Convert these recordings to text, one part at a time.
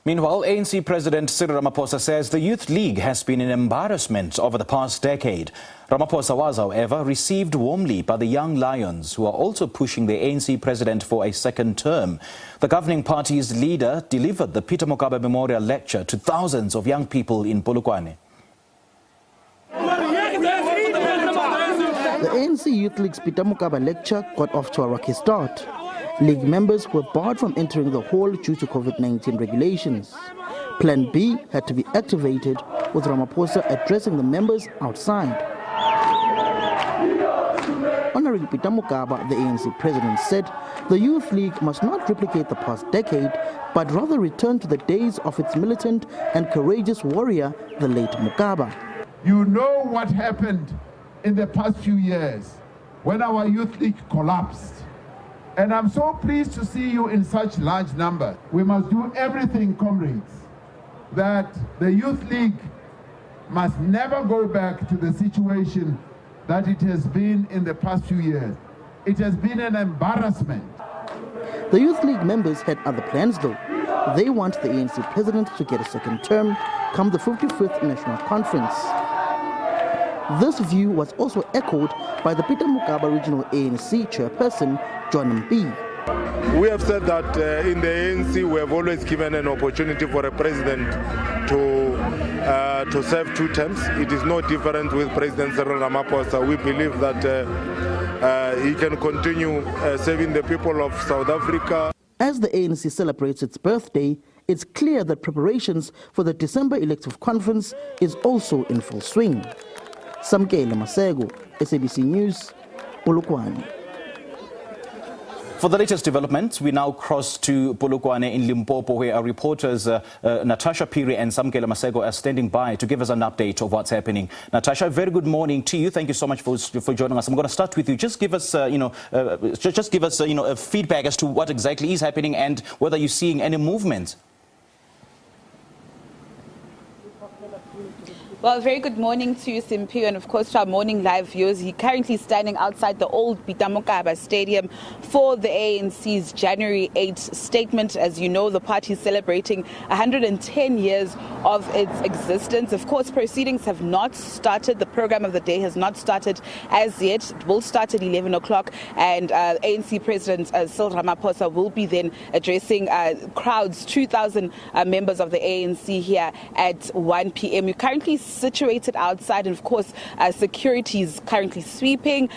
Meanwhile, ANC President Cyril Ramaphosa says the Youth League has been an embarrassment over the past decade. Ramaphosa was, however, received warmly by the Young Lions, who are also pushing the ANC president for a second term. The governing party's leader delivered the Peter Mokaba Memorial Lecture to thousands of young people in Polokwane. The ANC Youth League's Peter Mokaba lecture got off to a rocky start. League members were barred from entering the hall due to COVID-19 regulations. Plan B had to be activated, with Ramaphosa addressing the members outside. Honoring Peter Mokaba, the ANC president said the Youth League must not replicate the past decade, but rather return to the days of its militant and courageous warrior, the late Mokaba. You know what happened in the past few years when our Youth League collapsed. And I'm so pleased to see you in such large numbers. We must do everything, comrades, that the Youth League must never go back to the situation that it has been in the past few years. It has been an embarrassment. The Youth League members had other plans though. They want the ANC president to get a second term come the 55th National Conference. This view was also echoed by the Peter Mokaba Regional ANC chairperson, John Mpi. We have said that in the ANC we have always given an opportunity for a president to serve 2 terms. It is no different with President Cyril Ramaphosa. We believe that he can continue serving the people of South Africa. As the ANC celebrates its birthday, it's clear that preparations for the December elective conference is also in full swing. Samkele Masego, SABC News, Polokwane. For the latest developments, we now cross to Polokwane in Limpopo, where our reporters Natasha Piri and Samkele Masego are standing by to give us an update of what's happening. Natasha, very good morning to you. Thank you so much for joining us. I'm going to start with you. Just give us, a feedback as to what exactly is happening and whether you're seeing any movement. Well, very good morning to you, Simpi, and of course to our morning live viewers. He's currently standing outside the Old Peter Mokaba Stadium for the ANC's January 8th statement. As you know, the party is celebrating 110 years of its existence. Of course, proceedings have not started. The program of the day has not started as yet. It will start at 11 o'clock, and ANC President Cyril Ramaphosa will be then addressing crowds, 2,000 members of the ANC here at 1 p.m. We're currently situated outside, and of course security is currently sweeping.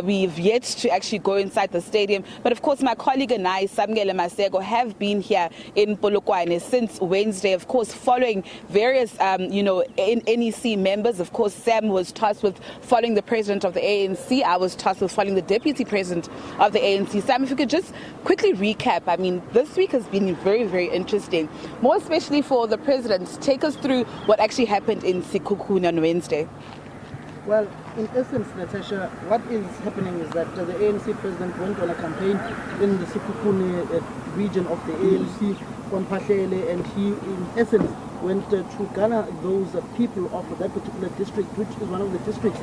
We've yet to actually go inside the stadium, but of course my colleague and I, Samkele Masego, have been here in Polokwane since Wednesday, of course following various NEC members. Of course Sam was tasked with following the president of the ANC. I was tasked with following the deputy president of the ANC. Sam, if you could just quickly recap. I mean, this week has been very, very interesting, more especially for the president. Take us through what actually happened in Sekhukhune on Wednesday. Well, in essence, Natasha, what is happening is that the ANC president went on a campaign in the Sekhukhune region of the ANC, Mpahlele, and he, in essence, went to garner those people of that particular district, which is one of the districts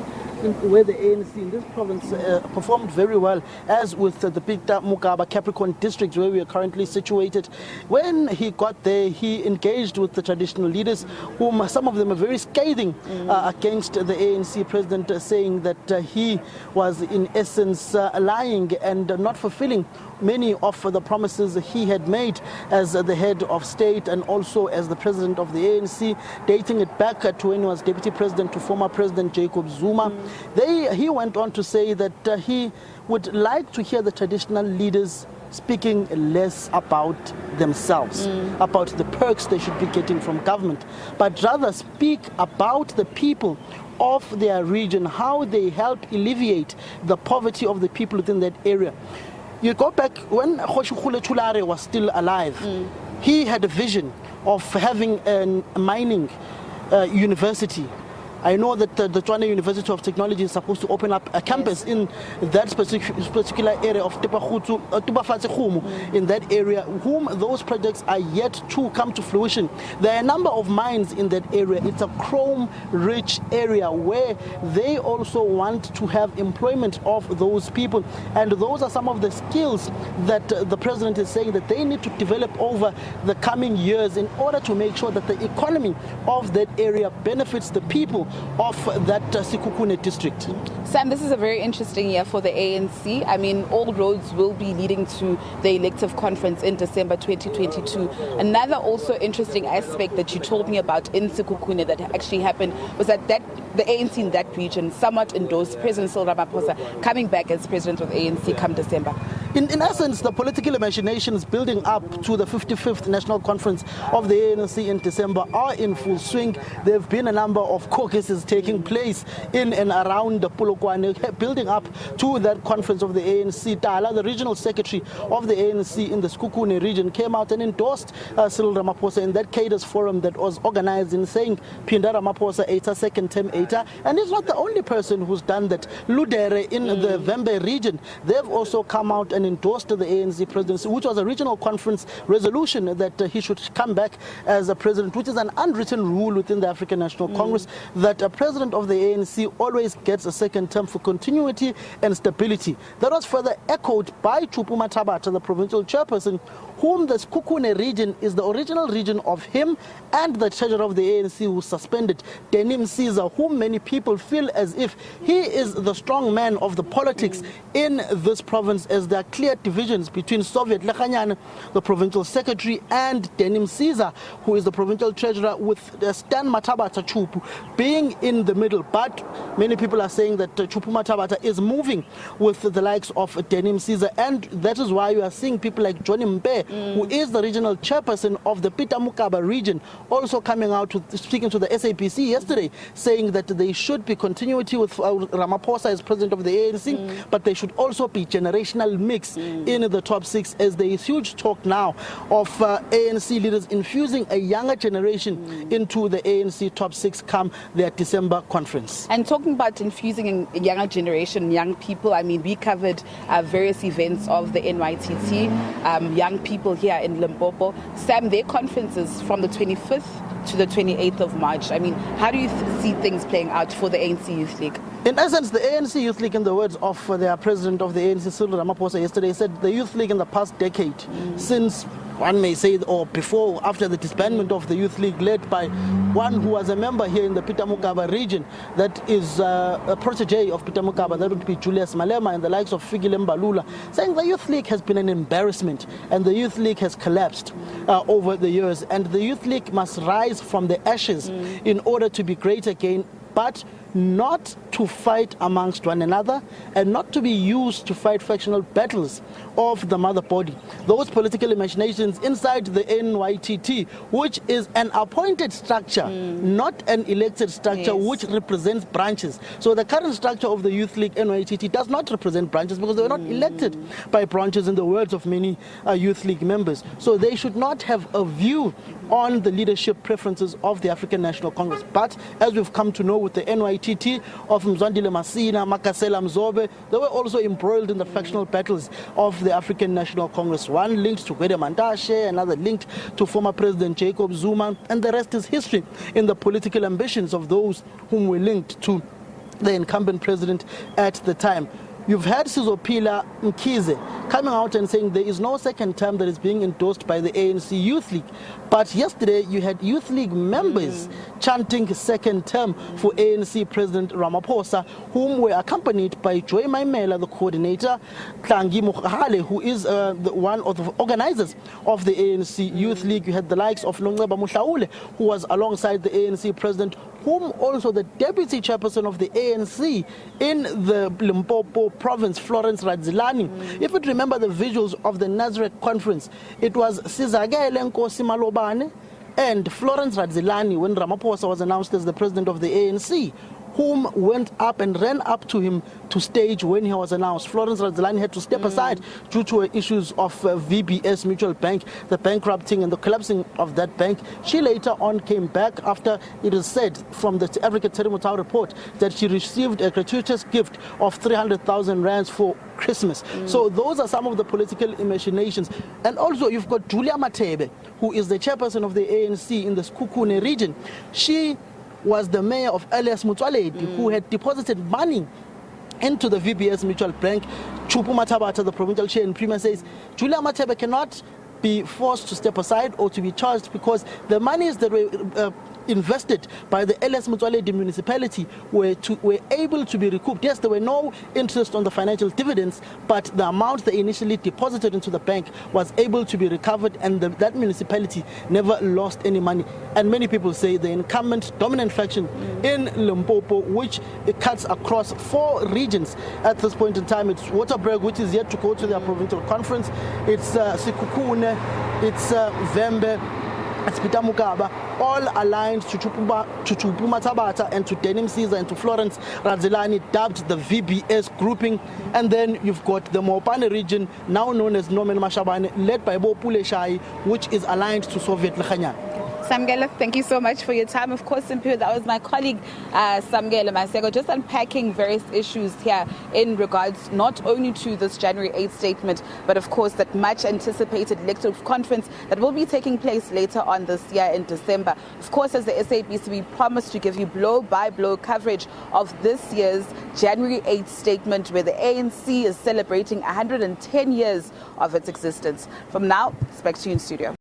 where the ANC in this province performed very well, as with the Peter Mokaba Capricorn district, where we are currently situated. When he got there, he engaged with the traditional leaders, whom some of them are very scathing against the ANC president, saying that he was in essence lying and not fulfilling many of the promises he had made as the head of state and also as the president of the ANC, dating it back to when he was deputy president to former President Jacob Zuma. He went on to say that he would like to hear the traditional leaders speaking less about themselves, about the perks they should be getting from government, but rather speak about the people of their region, how they help alleviate the poverty of the people within that area. You go back when Kgoshikgolo Thulare was still alive, he had a vision of having a mining university I know that the Tshwane University of Technology is supposed to open up a campus in that particular area of Tubafatse in that area, whom those projects are yet to come to fruition. There are a number of mines in that area. It's a chrome-rich area where they also want to have employment of those people. And those are some of the skills that the president is saying that they need to develop over the coming years in order to make sure that the economy of that area benefits the people of that Sekhukhune district. Sam, this is a very interesting year for the ANC. I mean, all roads will be leading to the elective conference in December 2022. Another also interesting aspect that you told me about in Sekhukhune that actually happened was that the ANC in that region somewhat endorsed President Cyril Ramaphosa coming back as president of the ANC come December. In essence, the political machinations building up to the 55th National Conference of the ANC in December are in full swing. There have been a number of caucuses taking place in and around the Polokwane, building up to that conference of the ANC. Tala, the regional secretary of the ANC in the Sekhukhune region, came out and endorsed Cyril Ramaphosa in that cadres forum that was organized in saying Pinda Ramaphosa Eta, second term Eta. And he's not the only person who's done that. Ludere in the Vembe region, they've also come out and endorsed the ANC presidency, which was a regional conference resolution that he should come back as a president, which is an unwritten rule within the African National Congress, that a president of the ANC always gets a second term for continuity and stability. That was further echoed by Chupuma Tabata, the provincial chairperson, whom the Sekhukhune region is the original region of him and the treasurer of the ANC who suspended, Denim Caesar, whom many people feel as if he is the strong man of the politics in this province, as there are clear divisions between Soviet Lekhanyane, the provincial secretary, and Denim Caesar, who is the provincial treasurer, with Stan Matabata Chupu being in the middle. But many people are saying that Chupu Matabata is moving with the likes of Denim Caesar, and that is why you are seeing people like Johnny Mbe, who is the regional chairperson of the Peter Mokaba region, also coming out speaking to the SABC yesterday, saying that there should be continuity with Ramaphosa as president of the ANC, but there should also be generational mix in the top six, as there is huge talk now of ANC leaders infusing a younger generation into the ANC top six come their December conference. And talking about infusing a younger generation, young people, I mean, we covered various events of the NYTT, young people here in Limpopo. Sam, their conferences from the 25th to the 28th of March. I mean, how do you see things playing out for the ANC Youth League? In essence, the ANC Youth League, in the words of their president of the ANC, Cyril Ramaphosa, yesterday, said the Youth League in the past decade, since one may say, or before, after the disbandment of the Youth League, led by one who was a member here in the Peter Mokaba region, that is a protege of Peter Mokaba, that would be Julius Malema and the likes of Fikile Mbalula, saying the Youth League has been an embarrassment and the Youth League has collapsed over the years, and the Youth League must rise from the ashes in order to be great again, but not to fight amongst one another and not to be used to fight factional battles of the mother body. Those political machinations inside the NYTT, which is an appointed structure, not an elected structure, which represents branches. So the current structure of the Youth League NYTT does not represent branches because they were not elected by branches, in the words of many Youth League members. So they should not have a view on the leadership preferences of the African National Congress. But as we've come to know with the NYTT of Mzwandile Masina, Makasela Mzobe, they were also embroiled in the factional battles of the African National Congress. One linked to Gwede Mantashe, another linked to former President Jacob Zuma, and the rest is history in the political ambitions of those whom were linked to the incumbent president at the time. You've had Sizopila Mkhize coming out and saying there is no second term that is being endorsed by the ANC Youth League. But yesterday you had Youth League members chanting second term for ANC President Ramaphosa, whom were accompanied by Joy Maimela, the coordinator, Tlangi Mohale, who is one of the organizers of the ANC Youth League. You had the likes of Nongceba Mohlaule, who was alongside the ANC President, whom also the deputy chairperson of the ANC in the Limpopo province, Florence Radzilani. If you remember the visuals of the Nazareth conference, it was Sizakele Nkosi Malobane and Florence Radzilani when Ramaphosa was announced as the president of the ANC, whom went up and ran up to him to stage when he was announced. Florence Radzelani had to step aside due to issues of VBS Mutual Bank, the bankrupting and the collapsing of that bank. She later on came back after it is said from the Africa Terimotau report that she received a gratuitous gift of 300,000 rands for Christmas. So those are some of the political machinations. And also you've got Julia Matebe, who is the chairperson of the ANC in the Sekhukhune region. She was the mayor of Elias Motsoaledi, who had deposited money into the VBS Mutual Bank. Chupu Matabata, the provincial chair in Premier, says Julia Matebe cannot be forced to step aside or to be charged because the monies that were invested by the Elias Motsoaledi municipality were able to be recouped. Yes, there were no interest on the financial dividends, but the amount they initially deposited into the bank was able to be recovered, and that municipality never lost any money. And many people say the incumbent dominant faction in Limpopo, which it cuts across 4 regions at this point in time, it's Waterberg, which is yet to go to their provincial conference, it's Sekhukhune, it's Vembe, it's Peter Mokaba, all aligned to Chupu Matabata and to Denim Caesar and to Florence Radzelani, dubbed the VBS grouping. And then you've got the Mopane region, now known as Norman Mashabane, led by Bo Puleshai, which is aligned to Soviet Lekhanya. Samgela, thank you so much for your time. Of course, Simphiwe, that was my colleague Samgela Masego, just unpacking various issues here in regards not only to this January 8th statement, but of course that much anticipated elective conference that will be taking place later on this year in December. Of course, as the SABC, we promise to give you blow-by-blow coverage of this year's January 8th statement, where the ANC is celebrating 110 years of its existence. From now, it's back to you in studio.